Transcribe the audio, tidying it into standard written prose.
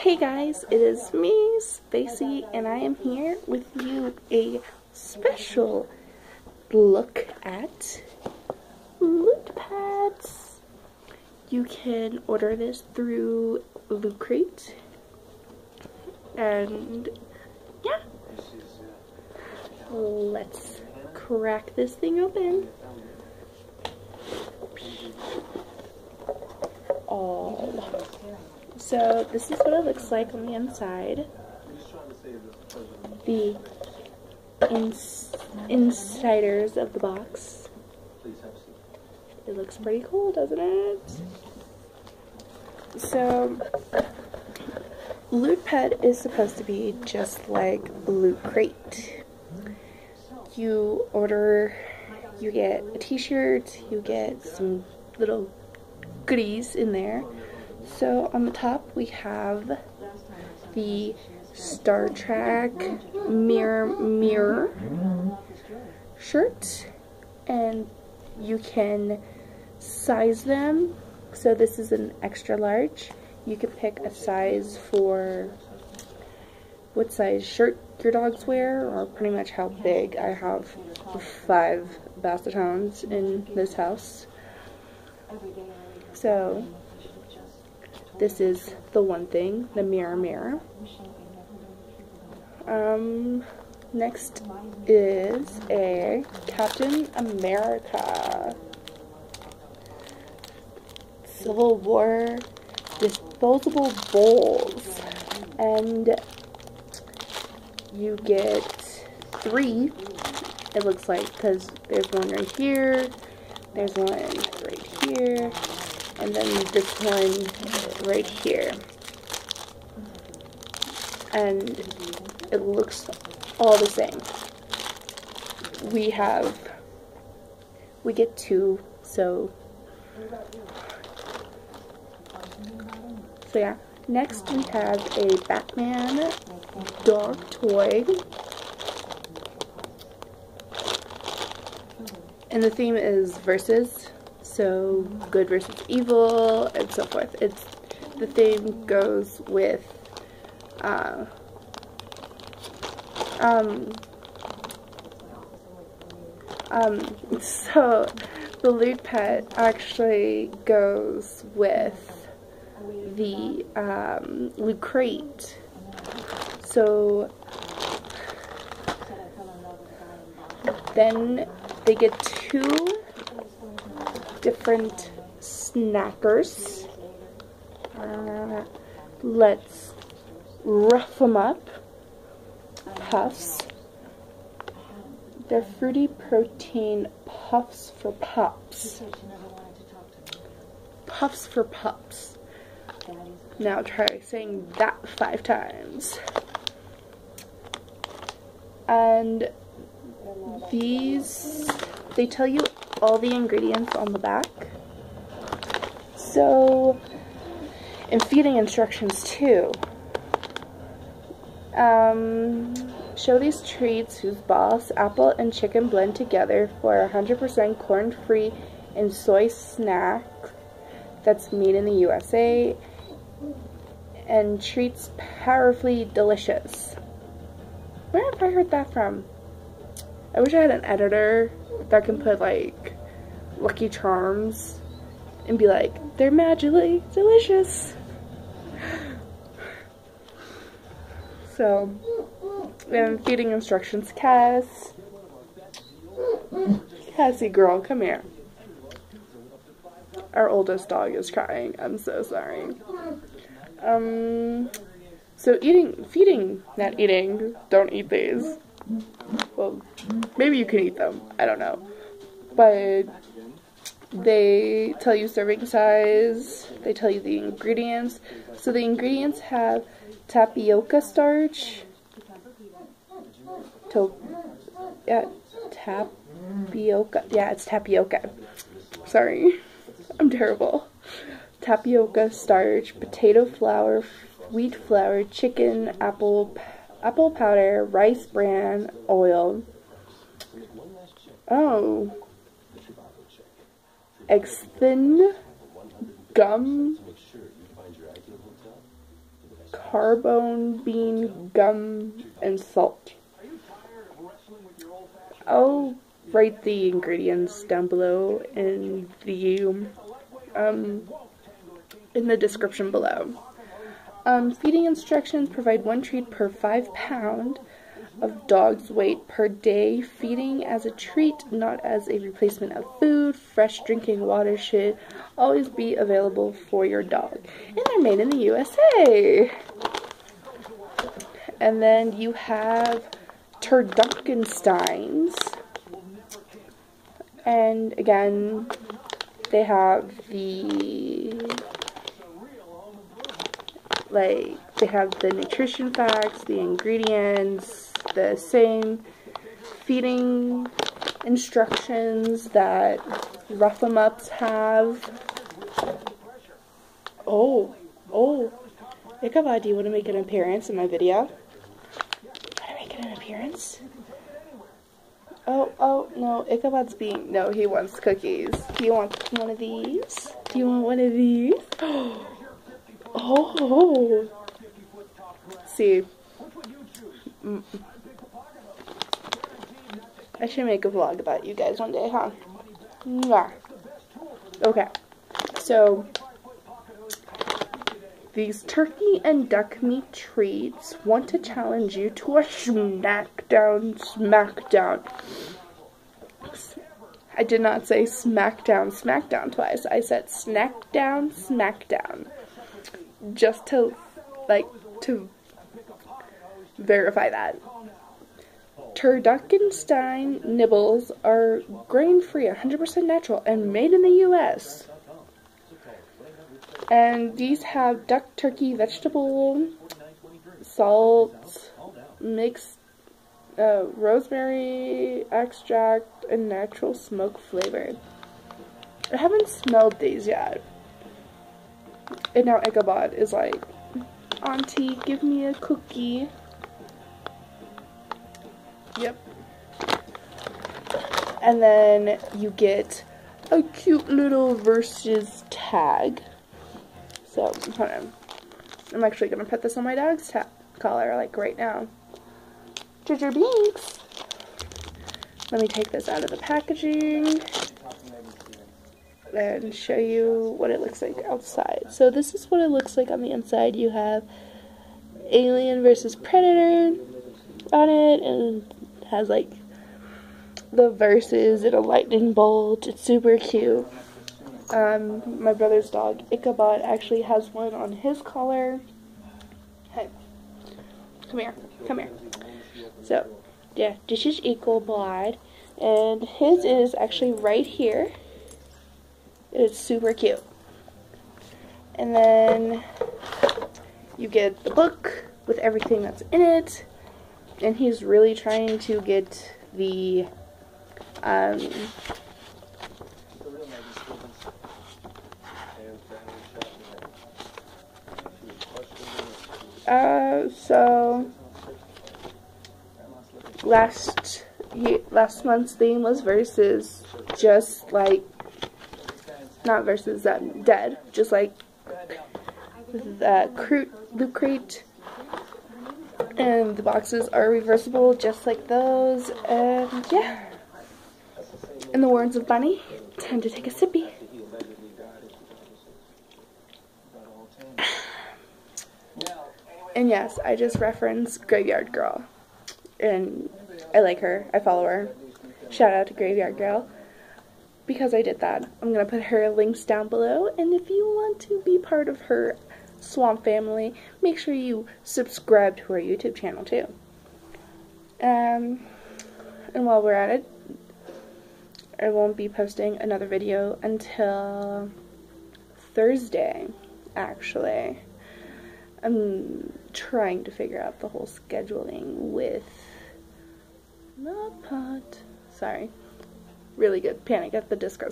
Hey guys, it is me, Spacey, and I am here with you a special look at Lootpet. You can order this through Loot Crate, and yeah, let's crack this thing open. So this is what it looks like on the inside. The insiders of the box. It looks pretty cool, doesn't it? So Lootpet is supposed to be just like Loot Crate. You order, you get a t-shirt, you get some little goodies in there. So on the top we have the Star Trek mirror shirt, and you can size them. So this is an extra large. You can pick a size for what size shirt your dogs wear, or pretty much how big. I have 5 Bassetones in this house. So this is the one thing, the mirror. Next is a Captain America Civil War disposable bowls, and you get 3, it looks like, because there's one right here, there's one right here, and then this one right here, and it looks all the same. We get 2, so yeah. Next we have a Batman dog toy, and the theme is versus. So good versus evil, and so forth. The theme goes with so the Lootpet actually goes with the Loot Crate. So then they get 2 different snackers. Let's rough them up. Puffs. They're fruity protein puffs for pups. Puffs for pups. Now try saying that 5 times. And these, they tell you all the ingredients on the back. So, and feeding instructions too. Show these treats whose boss, apple and chicken blend together for a 100% corn-free and soy snack that's made in the USA, and treats powerfully delicious. Where have I heard that from? I wish I had an editor that can put like Lucky Charms and be like, they're magically delicious. So, and feeding instructions. Cassie girl, come here. Our oldest dog is crying. I'm so sorry. So feeding, not eating, don't eat these. Well, maybe you can eat them, I don't know. But they tell you serving size, they tell you the ingredients. So the ingredients have tapioca starch, it's tapioca. Sorry, I'm terrible. Tapioca starch, potato flour, wheat flour, chicken, apple powder, rice bran oil. Oh, eggs thin, gum, carbone bean gum and salt. I'll write the ingredients down below in the description below. Feeding instructions: provide 1 treat per 5 pound of dog's weight per day. Feeding as a treat, not as a replacement of food. Fresh drinking water should always be available for your dog. And they're made in the USA. And then you have Turduckensteins. And again, they have they have the nutrition facts, the ingredients, the same feeding instructions that Rough 'em Ups have. Oh, Ichabod, do you want to make an appearance in my video? Want to make an appearance? Oh, no, Ichabod's no, he wants cookies. Do you want one of these? Do you want one of these? Oh, see, I should make a vlog about you guys one day, huh? Mwah. Okay, so these turkey and duck meat treats want to challenge you to a smackdown. I did not say smackdown twice. I said smackdown. Just to verify that. Turduckenstein nibbles are grain-free, 100% natural, and made in the US. And these have duck, turkey, vegetable, salt, mixed rosemary extract, and natural smoke flavor. I haven't smelled these yet. And now Ichabod is like, Auntie, give me a cookie. Yep. And then you get a cute little versus tag. So, hold on. I'm actually going to put this on my dog's collar, like right now. Ginger Binks! Let me take this out of the packaging and show you what it looks like outside. So this is what it looks like on the inside. You have Alien versus Predator on it, and it has like the verses and a lightning bolt. It's super cute. My brother's dog Ichabod actually has one on his collar. Hey, come here. So yeah, this is Ichabod, and his is actually right here. It's super cute. And then you get the book with everything that's in it, and he's really trying to get the so last month's theme was versus, just like, not versus, dead, just like the Loot Crate, and the boxes are reversible just like those. And yeah, in the words of Bunny, time to take a sippy. And yes, I just referenced Graveyard Girl, and I like her, I follow her. Shout out to Graveyard Girl. Because I did that, I'm going to put her links down below, and if you want to be part of her swamp family, make sure you subscribe to her YouTube channel too. And while we're at it, I won't be posting another video until Thursday, actually. I'm trying to figure out the whole scheduling with Lootpet. Sorry. Really good Panic at the Disco